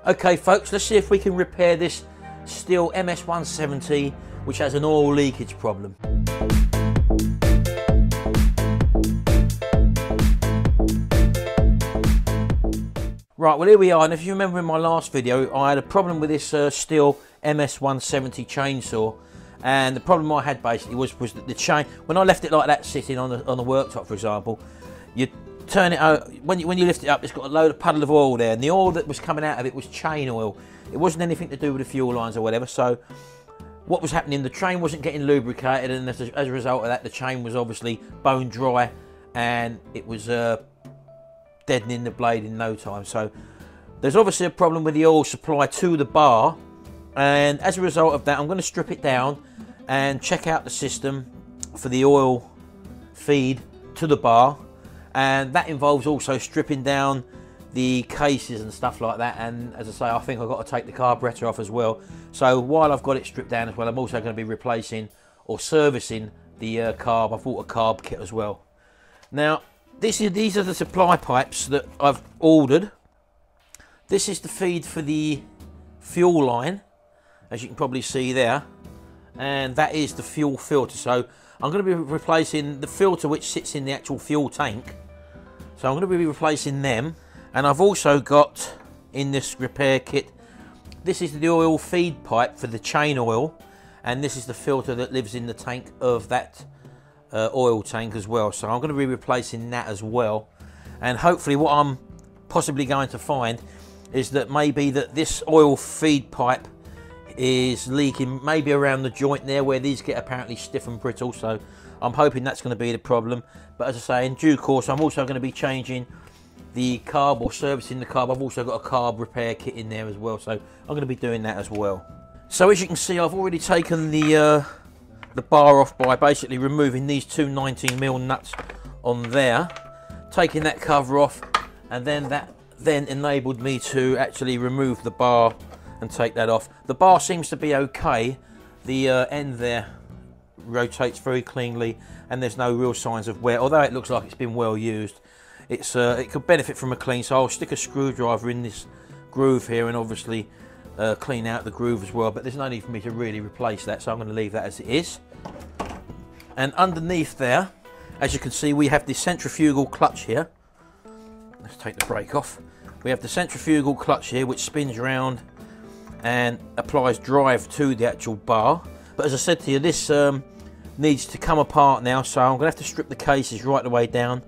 Okay folks, let's see if we can repair this Stihl MS170 which has an oil leakage problem. Right, well here we are, and if you remember in my last video I had a problem with this Stihl MS170 chainsaw, and the problem I had basically was that the chain, when I left it like that sitting on the worktop for example, you turn it out, when you lift it up, it's got a load of puddle of oil there, and the oil that was coming out of it was chain oil. It wasn't anything to do with the fuel lines or whatever. So what was happening, the chain wasn't getting lubricated, and as a result of that the chain was obviously bone dry, and it was deadening the blade in no time. So there's obviously a problem with the oil supply to the bar, and as a result of that I'm going to strip it down and check out the system for the oil feed to the bar, and that involves also stripping down the cases and stuff like that. And as I say, I think I've got to take the carburettor off as well. So while I've got it stripped down as well, I'm also going to be replacing or servicing the carb. I bought a carb kit as well. Now these are the supply pipes that I've ordered. This is the feed for the fuel line, as you can probably see there, and that is the fuel filter. So I'm going to be replacing the filter which sits in the actual fuel tank. So I'm going to be replacing them, and I've also got in this repair kit, this is the oil feed pipe for the chain oil, and this is the filter that lives in the tank of that oil tank as well. So I'm going to be replacing that as well, and hopefully what I'm possibly going to find is that maybe that this oil feed pipe is leaking maybe around the joint there where these get apparently stiff and brittle. So I'm hoping that's going to be the problem, but as I say, in due course I'm also going to be changing the carb or servicing the carb. I've also got a carb repair kit in there as well, so I'm going to be doing that as well. So as you can see, I've already taken the bar off by basically removing these two 19mm nuts on there, taking that cover off, and then that enabled me to actually remove the bar and take that off. The bar seems to be okay. The end there rotates very cleanly, and there's no real signs of wear, although it looks like it's been well used. It could benefit from a clean, so I'll stick a screwdriver in this groove here and obviously clean out the groove as well, but there's no need for me to really replace that, so I'm going to leave that as it is. And underneath there, as you can see, we have the centrifugal clutch here. Let's take the brake off. We have the centrifugal clutch here which spins around and applies drive to the actual bar. But as I said to you, this needs to come apart now, so I'm going to have to strip the cases right the way down.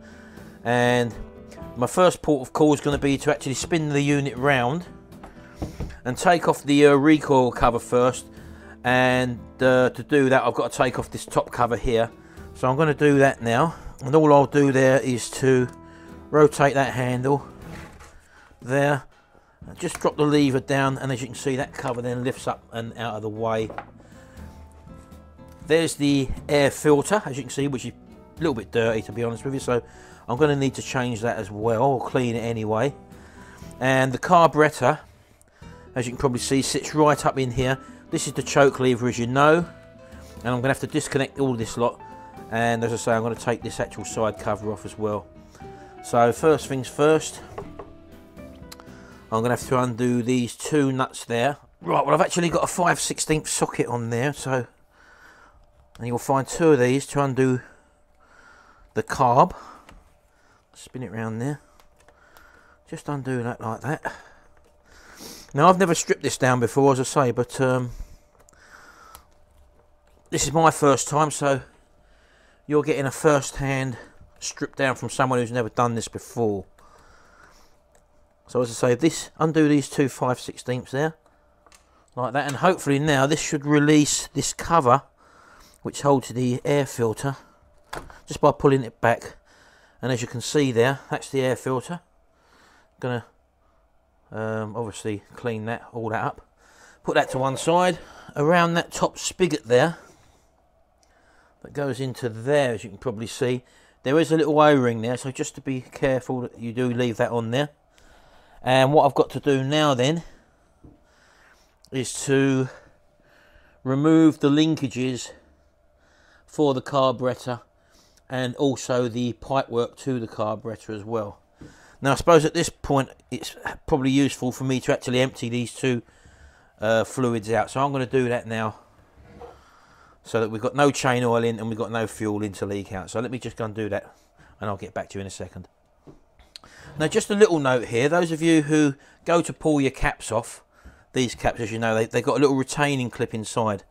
And my first port of call is going to be to actually spin the unit round and take off the recoil cover first. And to do that I've got to take off this top cover here. So I'm going to do that now, and all I'll do there is to rotate that handle there, just drop the lever down, and as you can see that cover then lifts up and out of the way. There's the air filter, as you can see, which is a little bit dirty to be honest with you, so I'm going to need to change that as well, or clean it anyway. And the carburettor, as you can probably see, sits right up in here. This is the choke lever, as you know, and I'm going to have to disconnect all this lot, and as I say, I'm going to take this actual side cover off as well. So first things first, I'm going to have to undo these two nuts there. Right, well I've actually got a 5/16 socket on there, so, and you'll find two of these to undo the carb. Spin it round there, just undo that like that. Now I've never stripped this down before, as I say, but this is my first time, so you're getting a first-hand strip down from someone who's never done this before. So as I say, undo these two 5/16 there, like that, and hopefully now this should release this cover which holds the air filter just by pulling it back. And as you can see there, that's the air filter. Gonna obviously clean all that up, put that to one side. Around that top spigot there that goes into there, as you can probably see, there is a little O-ring there, so just to be careful that you do leave that on there. And what I've got to do now then is to remove the linkages for the carburettor and also the pipework to the carburettor as well. Now I suppose at this point it's probably useful for me to actually empty these two fluids out, so I'm going to do that now, so that we've got no chain oil in and we've got no fuel in to leak out. So let me just go and do that, and I'll get back to you in a second. Now just a little note here, those of you who go to pull your caps off, these caps, as you know, they've got a little retaining clip inside.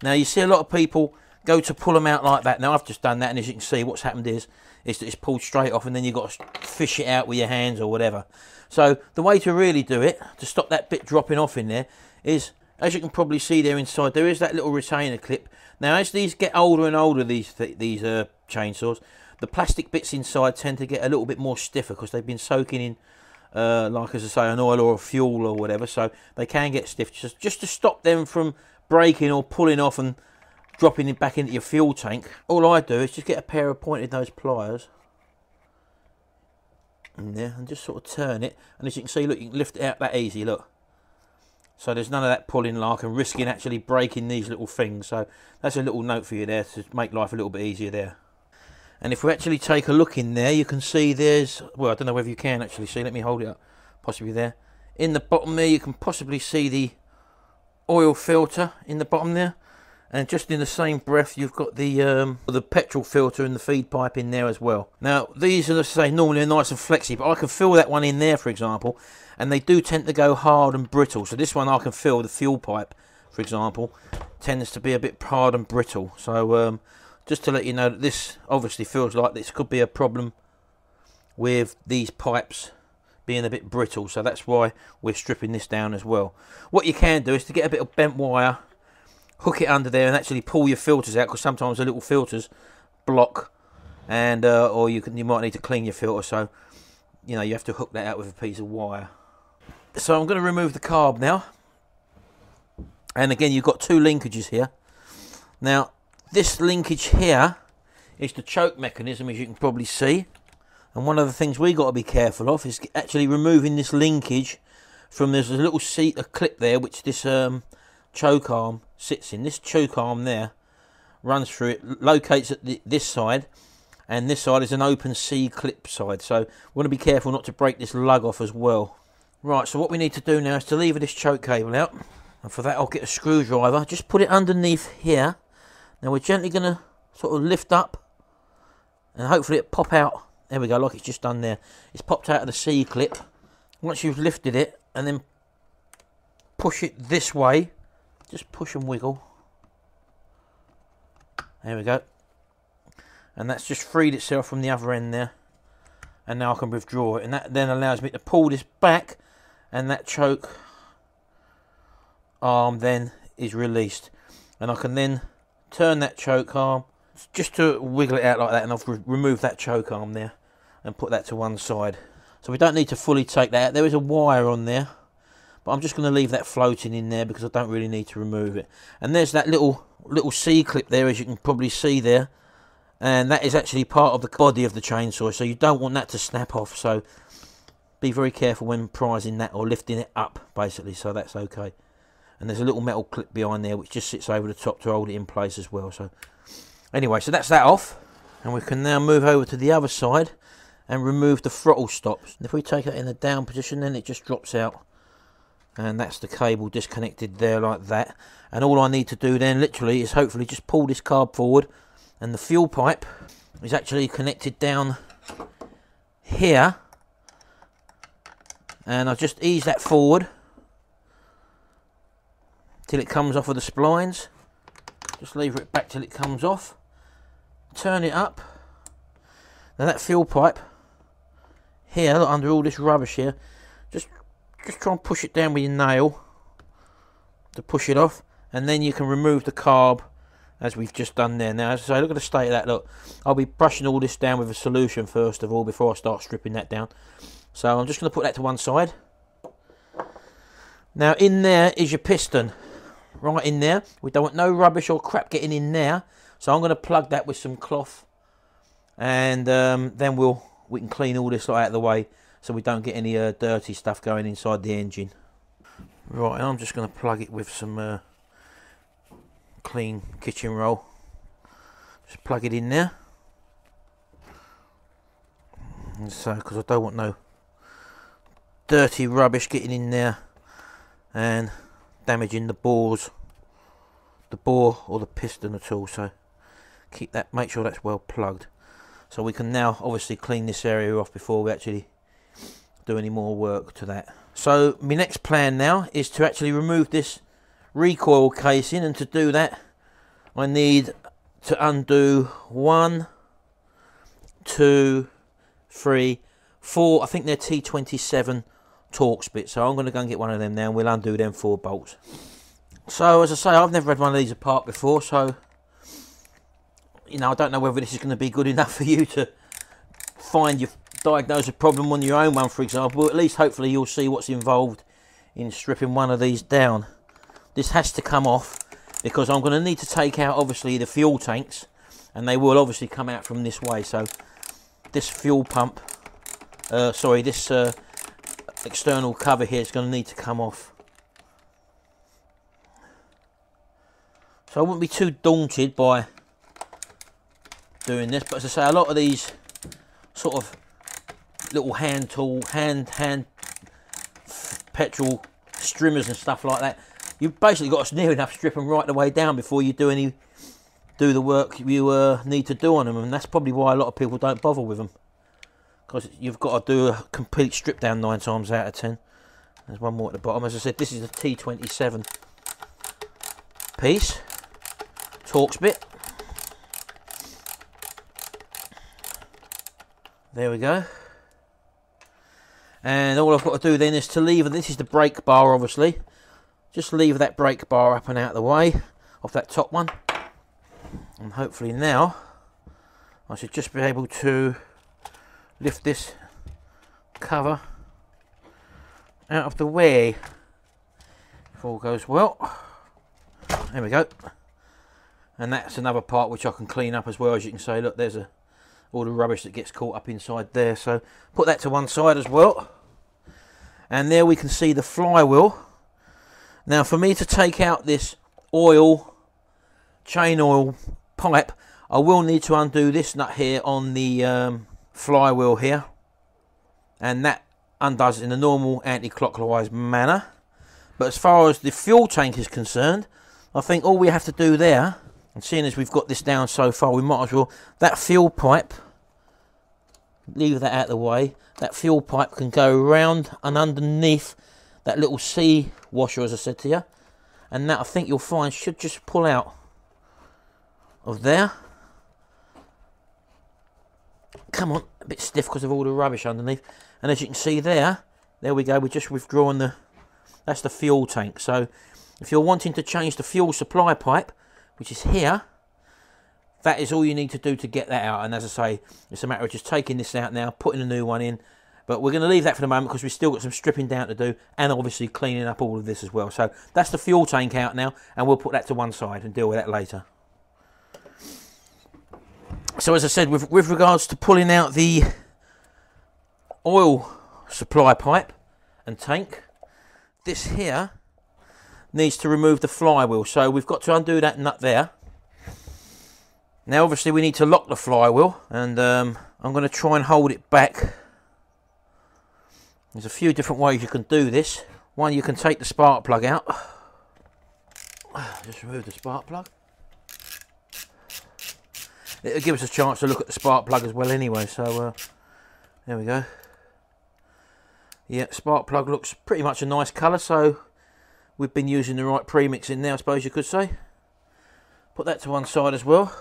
Now you see a lot of people go to pull them out like that. Now I've just done that, and as you can see, what's happened is that it's pulled straight off, and then you've got to fish it out with your hands or whatever. So the way to really do it, to stop that bit dropping off in there, is, as you can probably see there inside, there is that little retainer clip. Now as these get older and older, these chainsaws, the plastic bits inside tend to get a little bit more stiffer because they've been soaking in, like as I say, an oil or a fuel or whatever, so they can get stiff. Just to stop them from breaking or pulling off and dropping it back into your fuel tank, all I do is just get a pair of pointed nose pliers in there and just sort of turn it, and as you can see, look, you can lift it out that easy, look. So there's none of that pulling like and risking actually breaking these little things. So that's a little note for you there to make life a little bit easier there. And if we actually take a look in there, you can see there's, well, I don't know whether you can actually see, let me hold it up, possibly there. In the bottom there, you can possibly see the oil filter in the bottom there. And just in the same breath, you've got the petrol filter and the feed pipe in there as well. Now, these are, let's say, normally nice and flexy, but I can feel that one in there, for example, and they do tend to go hard and brittle. So this one I can feel, the fuel pipe, for example, tends to be a bit hard and brittle. So just to let you know that this obviously feels like this could be a problem with these pipes being a bit brittle. So that's why we're stripping this down as well. What you can do is to get a bit of bent wire, hook it under there and actually pull your filters out, because sometimes the little filters block, and or you might need to clean your filter, so you know you have to hook that out with a piece of wire. So I'm going to remove the carb now, and again you've got two linkages here. Now this linkage here is the choke mechanism, as you can probably see, and one of the things we got to be careful of is actually removing this linkage from, there's a little seat, a clip there which this choke arm sits in. This choke arm there runs through it, locates at this side, and this side is an open C clip side, so we want to be careful not to break this lug off as well. Right, so what we need to do now is to lever this choke cable out, and for that I'll get a screwdriver, just put it underneath here. Now we're gently going to sort of lift up and hopefully it pop out. There we go, like it's just done there. It's popped out of the C clip. Once you've lifted it and then push it this way, just push and wiggle. There we go. And that's just freed itself from the other end there. And now I can withdraw it. And that then allows me to pull this back, and that choke arm then is released. And I can then turn that choke arm just to wiggle it out like that, and I've removed that choke arm there and put that to one side. So we don't need to fully take that out. There is a wire on there, but I'm just going to leave that floating in there because I don't really need to remove it. And there's that little C clip there, as you can probably see there, and that is actually part of the body of the chainsaw, so you don't want that to snap off. So be very careful when prising that or lifting it up, basically, so that's okay. And there's a little metal clip behind there which just sits over the top to hold it in place as well. So anyway, so that's that off, and we can now move over to the other side and remove the throttle stops. And if we take it in the down position, then it just drops out, and that's the cable disconnected there like that. And all I need to do then literally is hopefully just pull this carb forward, and the fuel pipe is actually connected down here, and I'll just ease that forward till it comes off of the splines. Just lever it back till it comes off, turn it up. Now that fuel pipe here, look, under all this rubbish here, just try and push it down with your nail to push it off, and then you can remove the carb as we've just done there. Now, as I say, look at the state of that. Look, I'll be brushing all this down with a solution first of all before I start stripping that down. So I'm just going to put that to one side. Now in there is your piston, right in there. We don't want no rubbish or crap getting in there, so I'm going to plug that with some cloth, and then we can clean all this out of the way so we don't get any dirty stuff going inside the engine. Right, and I'm just going to plug it with some clean kitchen roll. Just plug it in there, and so because I don't want no dirty rubbish getting in there and damaging the bores, the bore or the piston at all. So keep that, make sure that's well plugged. So we can now obviously clean this area off before we actually do any more work to that. So my next plan now is to actually remove this recoil casing, and to do that I need to undo 1, 2, 3, 4, I think they're T27 Torx bits, so I'm going to go and get one of them now and we'll undo them 4 bolts. So as I say, I've never had one of these apart before, so you know, I don't know whether this is going to be good enough for you to diagnose a problem on your own one, for example. At least hopefully you'll see what's involved in stripping one of these down. This has to come off because I'm going to need to take out obviously the fuel tanks, and they will obviously come out from this way. So this fuel pump, this external cover here is going to need to come off. So I wouldn't be too daunted by doing this, but as I say, a lot of these sort of little hand petrol strimmers and stuff like that, you've basically got to near enough strip them right the way down before you do the work you need to do on them, and that's probably why a lot of people don't bother with them, because you've got to do a complete strip down 9 times out of 10. There's one more at the bottom. As I said, this is a T27 piece, Torx bit. There we go. And all I've got to do then is to lever. This is the brake bar, obviously. Just lever that brake bar up and out of the way off that top one. And hopefully now I should just be able to lift this cover out of the way if all goes well. There we go. And that's another part which I can clean up as well. As you can see, look, there's all the rubbish that gets caught up inside there. So put that to one side as well. And there we can see the flywheel. Now for me to take out this chain oil pipe, I will need to undo this nut here on the flywheel here. And that undoes in a normal anti-clockwise manner. But as far as the fuel tank is concerned, I think all we have to do there, and seeing as we've got this down so far, we might as well, that fuel pipe, leave that out of the way, that fuel pipe can go around and underneath that little C washer, as I said to you, and that I think you'll find should just pull out of there. Come on, a bit stiff because of all the rubbish underneath. And as you can see there we go, we're just withdrawing that's the fuel tank. So if you're wanting to change the fuel supply pipe, which is here, that is all you need to do to get that out. And as I say, it's a matter of just taking this out now, putting a new one in. But we're going to leave that for the moment because we've still got some stripping down to do, and obviously cleaning up all of this as well. So that's the fuel tank out now, and we'll put that to one side and deal with that later. So as I said, with regards to pulling out the oil supply pipe and tank, this here needs to remove the flywheel. So we've got to undo that nut there. Now obviously we need to lock the flywheel, and I'm going to try and hold it back. There's a few different ways you can do this. One, you can take the spark plug out. Just remove the spark plug. It'll give us a chance to look at the spark plug as well anyway, so there we go. Yeah, spark plug looks pretty much a nice colour, so we've been using the right premix in there, I suppose you could say. Put that to one side as well.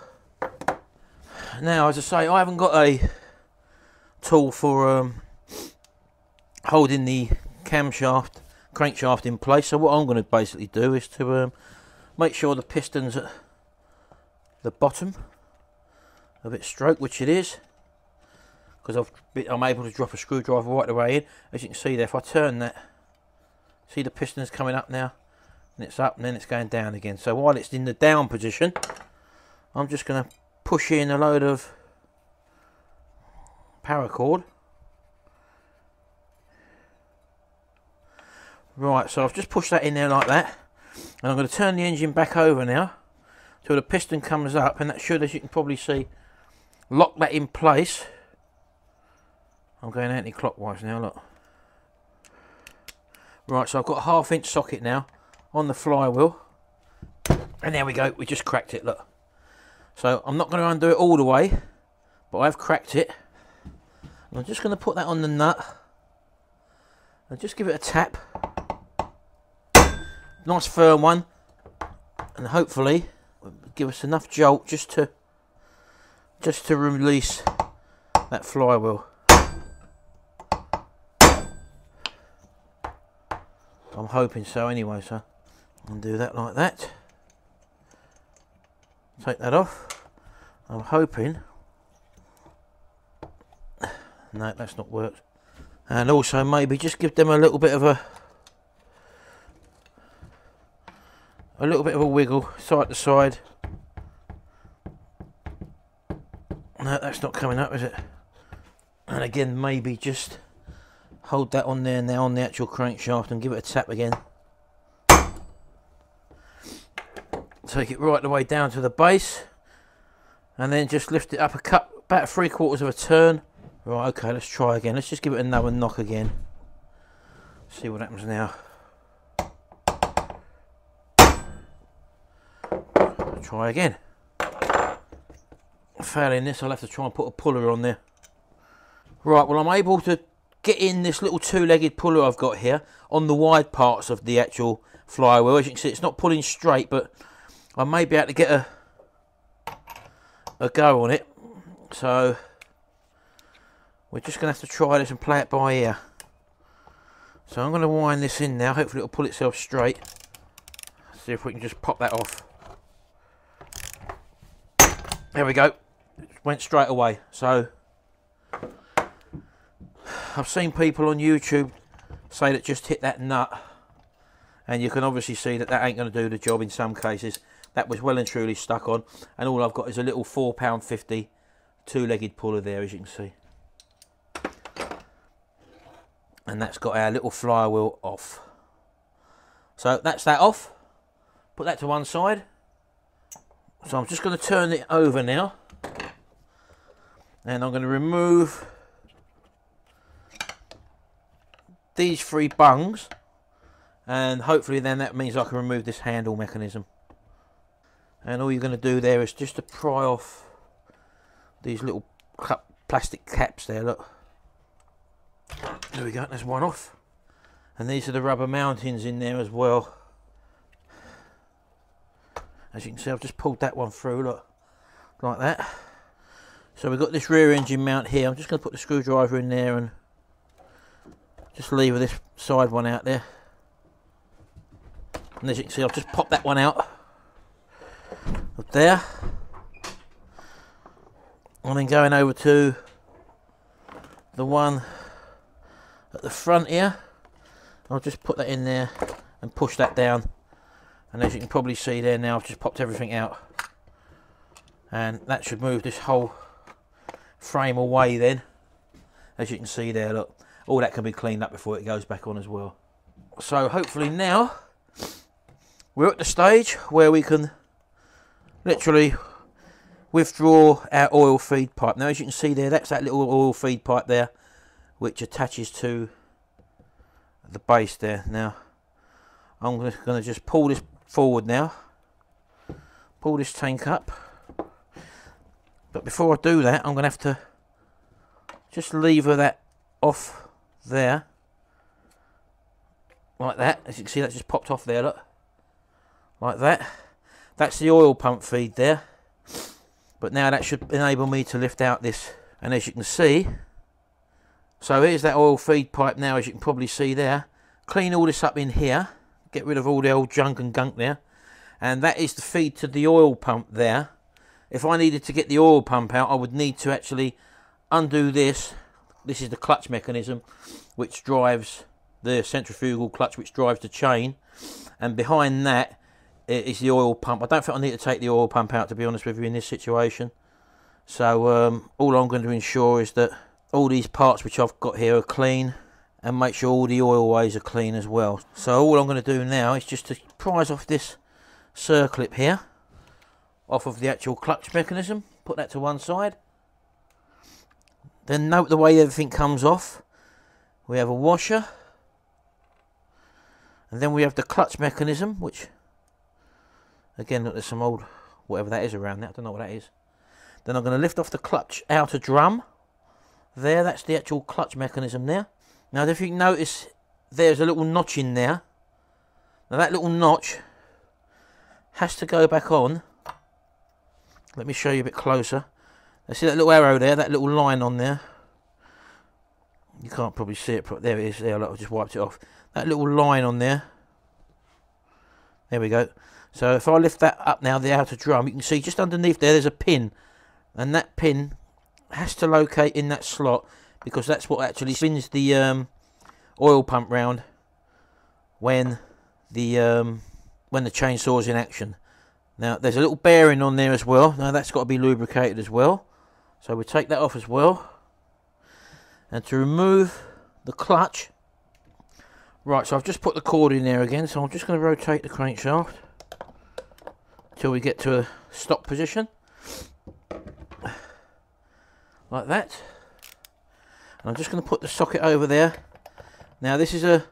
Now, as I say, I haven't got a tool for holding the crankshaft in place, so what I'm going to basically do is to make sure the piston's at the bottom of its stroke, which it is, because I'm able to drop a screwdriver right the way in. As you can see there, if I turn that, see the piston's coming up now, and it's up and then it's going down again. So while it's in the down position, I'm just going to push in a load of paracord. Right, so I've just pushed that in there like that, and I'm going to turn the engine back over now till the piston comes up, and that should, as you can probably see, lock that in place. I'm going anti-clockwise now, look. Right, so I've got a 1/2 inch socket now on the flywheel, and there we go, we just cracked it, look. So I'm not going to undo it all the way, but I've cracked it. And I'm just going to put that on the nut and just give it a tap. Nice firm one, and hopefully give us enough jolt just to release that flywheel. I'm hoping so anyway, so I'll do that like that. Take that off. I'm hoping. No, that's not worked. And also maybe just give them a little bit of a wiggle side to side. No, that's not coming up, is it? And again, maybe just hold that on there now on the actual crankshaft and give it a tap again. Take it right the way down to the base, and then just lift it up about 3/4 of a turn. Right, okay, let's try again. Let's just give it another knock again. See what happens now. Try again. Failing this, I'll have to try and put a puller on there. Right, well, I'm able to get in this little 2-legged puller I've got here on the wide parts of the actual flywheel. As you can see, it's not pulling straight, but I may be able to get a go on it. So we're just going to have to try this and play it by ear. So I'm going to wind this in now. Hopefully it'll pull itself straight. See if we can just pop that off. There we go. It went straight away. So I've seen people on YouTube say that just hit that nut, and you can obviously see that that ain't going to do the job in some cases. That was well and truly stuck on, and all I've got is a little £4.50 2-legged puller there, as you can see. And that's got our little flywheel off. So that's that off. Put that to one side. So I'm just going to turn it over now, and I'm going to remove these 3 bungs, and hopefully then that means I can remove this handle mechanism. And all you're going to do there is just to pry off these little plastic caps there, look. There we go, there's one off. And these are the rubber mountings in there as well. As you can see, I've just pulled that one through, look, like that. So we've got this rear engine mount here. I'm just going to put the screwdriver in there and just lever this side one out there. And as you can see, I've just popped that one out up there. And then going over to the one at the front here, I'll just put that in there and push that down. And as you can probably see there now, I've just popped everything out. And that should move this whole frame away then. As you can see there, look, all that can be cleaned up before it goes back on as well. So hopefully now we're at the stage where we can literally withdraw our oil feed pipe. Now as you can see there, that's that little oil feed pipe there which attaches to the base there. Now I'm going to just pull this forward now, pull this tank up, but before I do that I'm going to have to just lever that off there like that. As you can see, that just popped off there, look, like that. That's the oil pump feed there, but now that should enable me to lift out this. And as you can see, so here's that oil feed pipe now, as you can probably see there. Clean all this up in here, get rid of all the old junk and gunk there, and that is the feed to the oil pump there. If I needed to get the oil pump out, I would need to actually undo this. This is the clutch mechanism which drives the centrifugal clutch, which drives the chain, and behind that is the oil pump. I don't think I need to take the oil pump out, to be honest with you, in this situation. So all I'm going to ensure is that all these parts which I've got here are clean, and make sure all the oil ways are clean as well. So all I'm going to do now is just to prise off this circlip here off of the actual clutch mechanism, put that to one side. Then note the way everything comes off. We have a washer, And then we have the clutch mechanism, which again, look, there's some old whatever that is around that. I don't know what that is. Then I'm going to lift off the clutch outer drum. There, that's the actual clutch mechanism there. Now, if you can notice, there's a little notch in there. Now, that little notch has to go back on. Let me show you a bit closer. Now, see that little arrow there, that little line on there? You can't probably see it, but there it is. There, look, I just wiped it off. That little line on there. There we go. So if I lift that up now, the outer drum, you can see just underneath there's a pin. And that pin has to locate in that slot, because that's what actually spins the oil pump round when the chainsaw's in action. Now there's a little bearing on there as well. Now that's got to be lubricated as well. So we take that off as well. And to remove the clutch, right, so I've just put the cord in there again, so I'm just going to rotate the crankshaft until we get to a stop position. Like that. And I'm just going to put the socket over there. Now this is an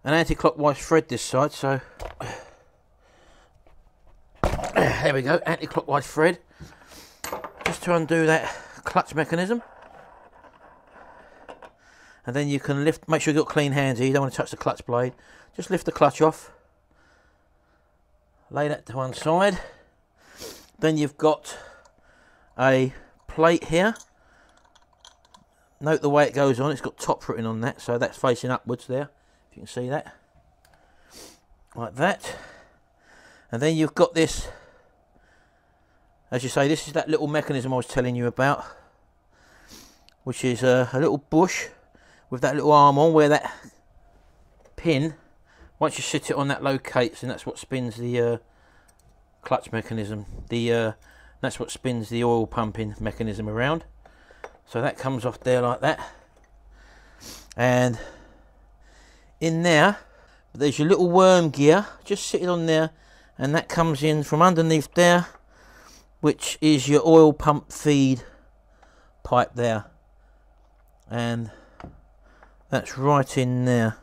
anti-clockwise thread this side, so there we go, anti-clockwise thread. Just to undo that clutch mechanism. And then you can lift, make sure you've got clean hands here, you don't want to touch the clutch blade. Just lift the clutch off. Lay that to one side. Then you've got a plate here. Note the way it goes on, it's got top written on that, so that's facing upwards there, if you can see that. Like that. And then you've got this, as you say, this is that little mechanism I was telling you about, which is a little bush with that little arm on, where that pin, once you sit it on, that locates, and that's what spins the clutch mechanism. That's what spins the oil pumping mechanism around. So that comes off there like that. And in there, there's your little worm gear, just sitting on there, and that comes in from underneath there, which is your oil pump feed pipe there. And that's right in there.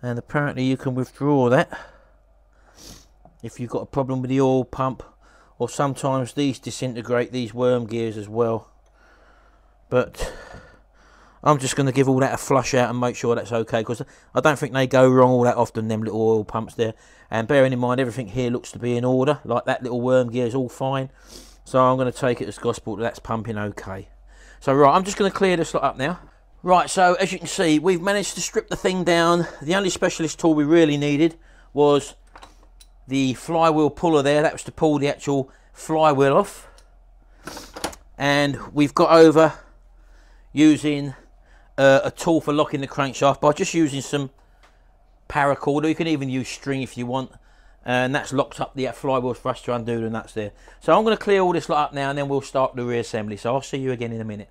And apparently you can withdraw that if you've got a problem with the oil pump, or sometimes these disintegrate, these worm gears as well. But I'm just going to give all that a flush out and make sure that's okay, because I don't think they go wrong all that often, them little oil pumps there. And bearing in mind everything here looks to be in order, like that little worm gear is all fine, so I'm going to take it as gospel that that's pumping okay. So right, I'm just going to clear this lot up now. Right, so as you can see, we've managed to strip the thing down. The only specialist tool we really needed was the flywheel puller there. That was to pull the actual flywheel off. And we've got over using a tool for locking the crankshaft by just using some paracord, or you can even use string if you want. And that's locked up the flywheel for us to undo the nuts there. So I'm going to clear all this lot up now, and then we'll start the reassembly. So I'll see you again in a minute.